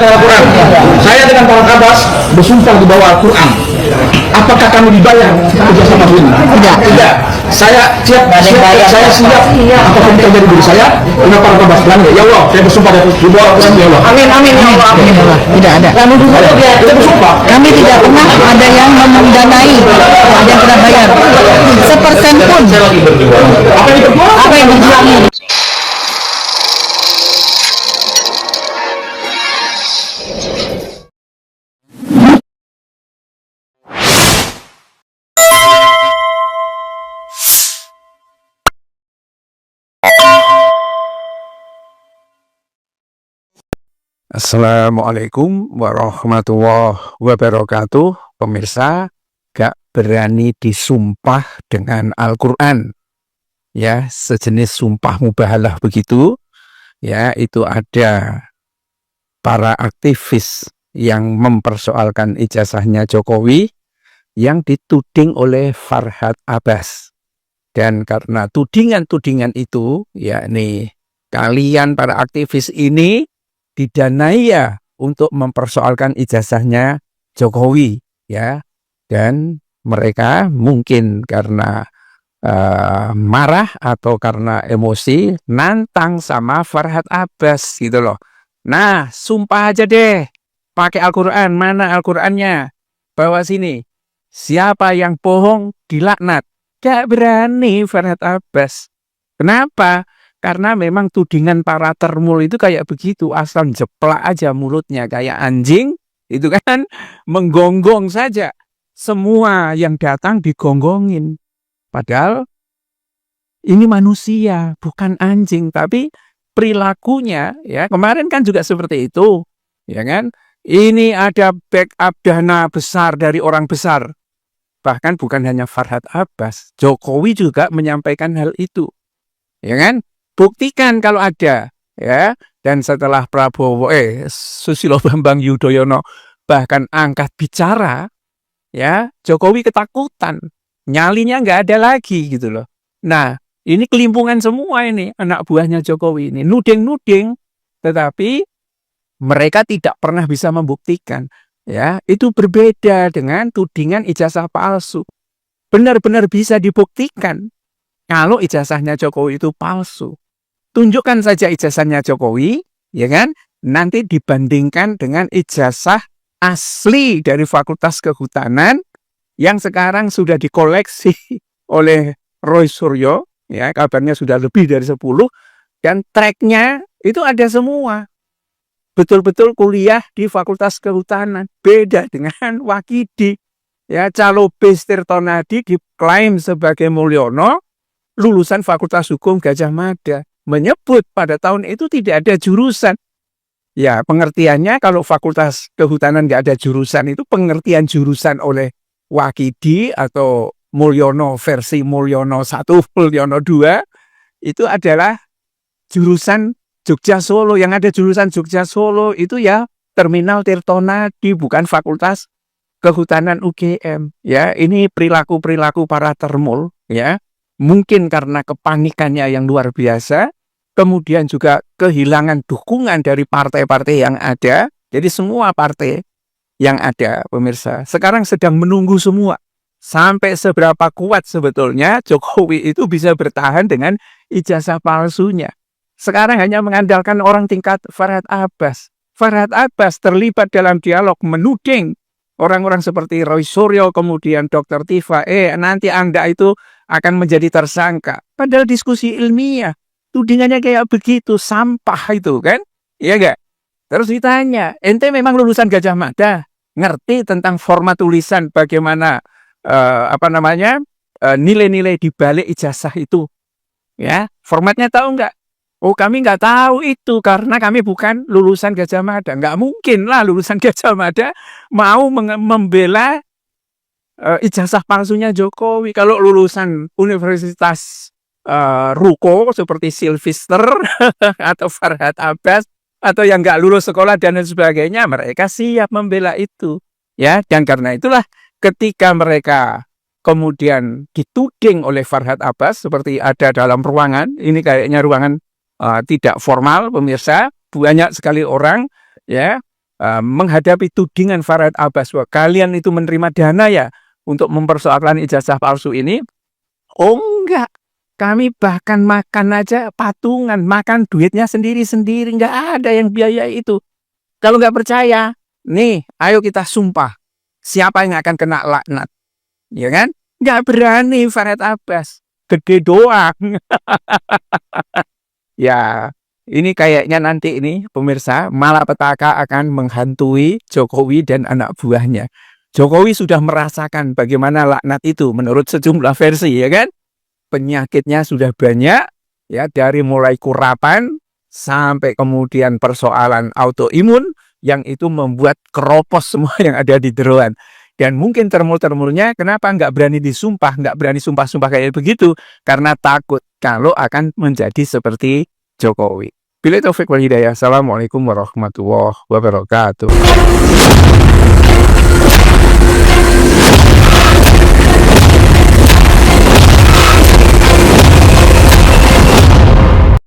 membacakan Al-Quran. Saya dengan Pak Kabas bersumpah di bawah Al-Quran. Apakah kami dibayar kerjasama ini? Tidak. Saya siap. Apapun terjadi diri saya, kenapa Pak Kabas bilang ya Allah, saya bersumpah di bawah Al-Quran ya Allah. Amin ya Allah. Amin. Tidak ada. Kami juga Kita bersumpah. Kami tidak pernah ada yang mendanai, ada yang pernah bayar sepersen pun. Saya lagi berjuang. Apa yang dijuangin? Assalamualaikum warahmatullahi wabarakatuh. Pemirsa, gak berani disumpah dengan Al-Quran. Ya, sejenis sumpah mubahalah begitu. Ya, itu ada para aktivis yang mempersoalkan ijazahnya Jokowi yang dituding oleh Farhad Abbas. Dan karena tudingan-tudingan itu, yakni kalian para aktivis ini didanai ya untuk mempersoalkan ijazahnya Jokowi, ya, dan mereka mungkin karena marah atau karena emosi nantang sama Farhad Abbas gitu loh. Nah, sumpah aja deh, pakai Al-Quran, mana Al-Qurannya? Bawa sini. Siapa yang bohong dilaknat. Gak berani Farhad Abbas. Kenapa? Karena memang tudingan para termul itu kayak begitu, asal jeplak aja mulutnya kayak anjing, itu kan menggonggong saja. Semua yang datang digonggongin. Padahal ini manusia, bukan anjing, tapi perilakunya ya kemarin kan juga seperti itu, ya kan? Ini ada backup dana besar dari orang besar. Bahkan bukan hanya Farhad Abbas, Jokowi juga menyampaikan hal itu. Ya kan? Buktikan kalau ada, ya. Dan setelah Susilo Bambang Yudhoyono bahkan angkat bicara, ya, Jokowi ketakutan, nyalinya nggak ada lagi gitu loh. Nah, ini kelimpungan semua ini anak buahnya Jokowi ini nuding-nuding, tetapi mereka tidak pernah bisa membuktikan, ya. Itu berbeda dengan tudingan ijazah palsu. Benar-benar bisa dibuktikan kalau ijazahnya Jokowi itu palsu. Tunjukkan saja ijazahnya Jokowi, ya kan? Nanti dibandingkan dengan ijazah asli dari Fakultas Kehutanan yang sekarang sudah dikoleksi oleh Roy Suryo, ya, kabarnya sudah lebih dari 10, dan tracknya itu ada semua. Betul-betul kuliah di Fakultas Kehutanan. Beda dengan Wakidi. Ya, Calobes Tirtonadi diklaim sebagai Mulyono, lulusan Fakultas Hukum Gajah Mada. Menyebut pada tahun itu tidak ada jurusan. Ya, pengertiannya kalau Fakultas Kehutanan nggak ada jurusan, itu pengertian jurusan oleh Wakidi atau Mulyono versi Mulyono 1, Mulyono 2, itu adalah jurusan Jogja Solo. Yang ada jurusan Jogja Solo itu ya Terminal Tirtonadi, bukan Fakultas Kehutanan UGM. Ya, ini perilaku-perilaku para termul, ya. Mungkin karena kepanikannya yang luar biasa, kemudian juga kehilangan dukungan dari partai-partai yang ada. Jadi semua partai yang ada, pemirsa, sekarang sedang menunggu semua. Sampai seberapa kuat sebetulnya Jokowi itu bisa bertahan dengan ijazah palsunya. Sekarang hanya mengandalkan orang tingkat Farhad Abbas. Farhad Abbas terlibat dalam dialog menuding orang-orang seperti Roy Suryo, kemudian Dr. Tifa, nanti Anda itu akan menjadi tersangka. Padahal diskusi ilmiah, tudingannya kayak begitu, sampah itu kan? Iya enggak? Terus ditanya, ente memang lulusan Gajah Mada, ngerti tentang format tulisan bagaimana nilai-nilai di balik ijazah itu? Ya, formatnya tahu enggak? Oh, kami nggak tahu itu karena kami bukan lulusan Gajah Mada. Nggak mungkin lah lulusan Gajah Mada mau membela ijazah palsunya Jokowi. Kalau lulusan Universitas Ruko seperti Sylvester atau Farhad Abbas atau yang nggak lulus sekolah dan lain sebagainya, mereka siap membela itu. Ya, dan karena itulah ketika mereka kemudian dituding oleh Farhad Abbas seperti ada dalam ruangan, ini kayaknya ruangan tidak formal, pemirsa, banyak sekali orang, ya, menghadapi tudingan Farhad Abbas bahwa kalian itu menerima dana ya untuk mempersoalkan ijazah palsu ini. Oh enggak, kami bahkan makan aja patungan, makan duitnya sendiri-sendiri, nggak ada yang biaya itu. Kalau nggak percaya, nih, ayo kita sumpah. Siapa yang akan kena laknat? Ya kan? Nggak berani Farhad Abbas. Gede doang. Ya, ini kayaknya nanti ini pemirsa, malapetaka akan menghantui Jokowi dan anak buahnya. Jokowi sudah merasakan bagaimana laknat itu menurut sejumlah versi, ya kan? Penyakitnya sudah banyak, ya, dari mulai kurapan sampai kemudian persoalan autoimun yang itu membuat keropos semua yang ada di jeroan. Dan mungkin termul-termulnya kenapa nggak berani disumpah, nggak berani sumpah-sumpah kayak begitu, karena takut kalau akan menjadi seperti Jokowi. Bila taufik wal hidayah. Assalamualaikum warahmatullahi wabarakatuh.